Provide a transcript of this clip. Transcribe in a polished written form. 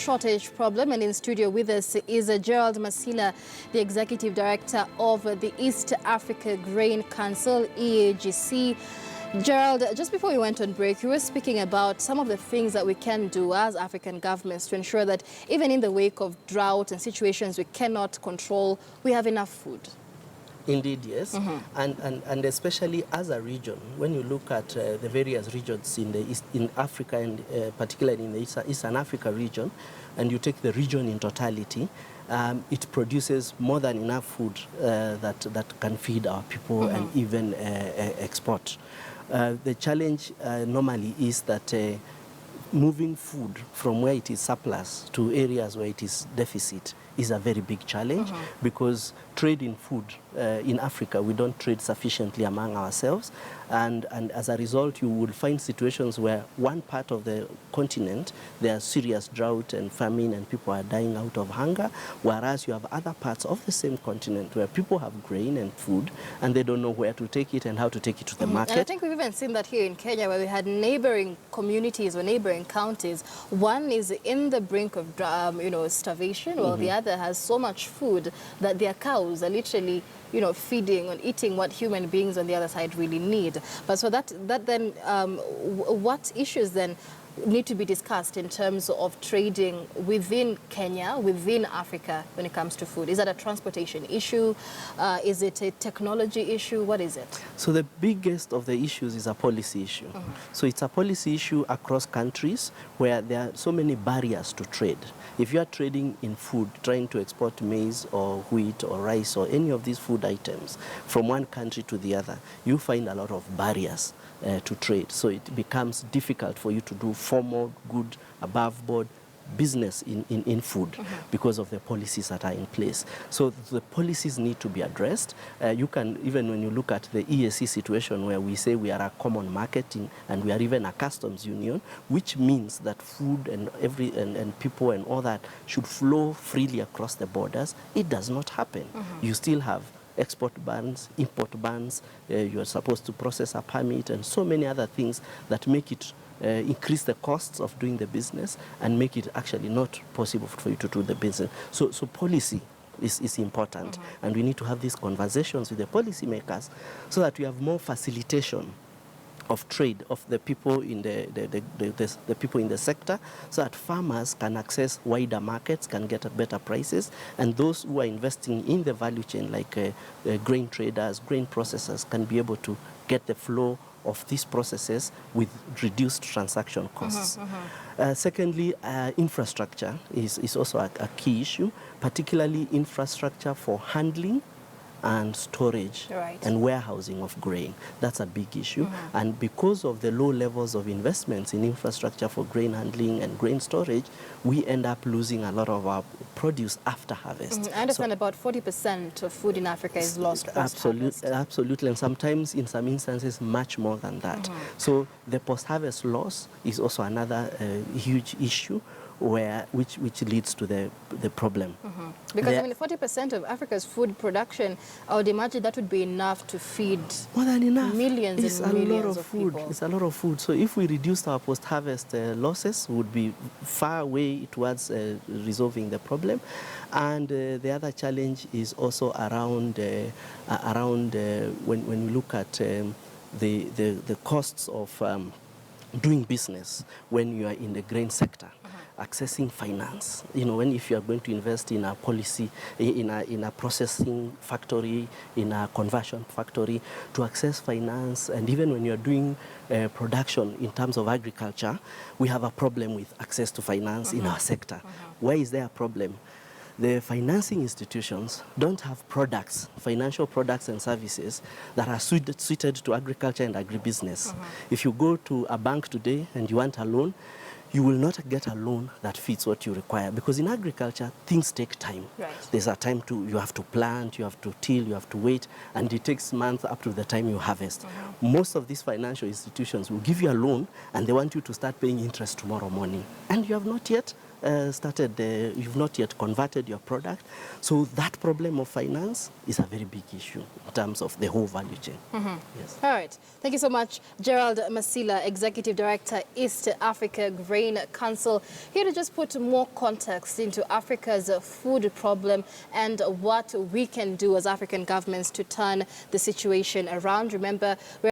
shortage problem, and in studio with us is Gerald Masila, the Executive Director of the East Africa Grain Council, EAGC. Gerald, just before we went on break, you were speaking about some of the things that we can do as African governments to ensure that even in the wake of drought and situations we cannot control, we have enough food. Indeed, yes. And especially as a region, when you look at the various regions in Africa, and particularly in the Eastern Africa region, and you take the region in totality, it produces more than enough food that can feed our people and even export. The challenge normally is that moving food from where it is surplus to areas where it is deficit is a very big challenge, because trade in food in Africa, we don't trade sufficiently among ourselves, and as a result you will find situations where one part of the continent there are serious drought and famine and people are dying out of hunger, whereas you have other parts of the same continent where people have grain and food and they don't know where to take it and how to take it to the market. And I think we've even seen that here in Kenya, where we had neighboring communities or neighboring counties. One is in the brink of starvation, while the other has so much food that their cows are literally feeding and eating what human beings on the other side really need. But so that then, what issues then need to be discussed in terms of trading within Kenya, within Africa, when it comes to food? Is that a transportation issue? Is it a technology issue? What is it? So the biggest of the issues is a policy issue. So it's a policy issue across countries where there are so many barriers to trade. If you are trading in food, trying to export maize or wheat or rice or any of these food items from one country to the other, you find a lot of barriers to trade. So it becomes difficult for you to do formal, good, above board business in food because of the policies that are in place. So the policies need to be addressed. You can, even when you look at the EAC situation where we say we are a common marketing and we are even a customs union, which means that food and people and all that should flow freely across the borders, it does not happen. You still have export bans, import bans, you are supposed to process a permit and so many other things that make it increase the costs of doing the business and make it actually not possible for you to do the business. So policy is important, and we need to have these conversations with the policymakers so that we have more facilitation of trade of the people in the people in the sector, so that farmers can access wider markets, can get at better prices, and those who are investing in the value chain like grain traders, grain processors, can be able to get the flow of these processes with reduced transaction costs. Secondly, infrastructure is also a key issue, particularly infrastructure for handling and storage and warehousing of grain. That's a big issue. And because of the low levels of investments in infrastructure for grain handling and grain storage, we end up losing a lot of our produce after harvest. I understand about 40% of food in Africa is lost post-harvest. Absolutely, and sometimes in some instances much more than that. So the post-harvest loss is also another huge issue which leads to the problem. Because I mean, 40% of Africa's food production, I would imagine that would be enough to feed more than enough. Millions and millions of people. It's a lot of food. So if we reduced our post-harvest losses, we would be far away towards resolving the problem. And the other challenge is also around when we look at the costs of doing business when you are in the grain sector. Accessing finance, if you are going to invest in a policy, in a processing factory, in a conversion factory, to access finance, and even when you are doing production in terms of agriculture, we have a problem with access to finance in our sector. Why is there a problem? The financing institutions don't have products, financial products and services that are suited to agriculture and agribusiness. If you go to a bank today and you want a loan, you will not get a loan that fits what you require, because in agriculture things take time. There's a time you have to plant, you have to till, you have to wait, and it takes months up to the time you harvest. Most of these financial institutions will give you a loan and they want you to start paying interest tomorrow morning, and you have not yet you've not yet converted your product. So that problem of finance is a very big issue in terms of the whole value chain. Yes. All right. Thank you so much, Gerald Masila, Executive Director, East Africa Grain Council, here to just put more context into Africa's food problem and what we can do as African governments to turn the situation around. Remember,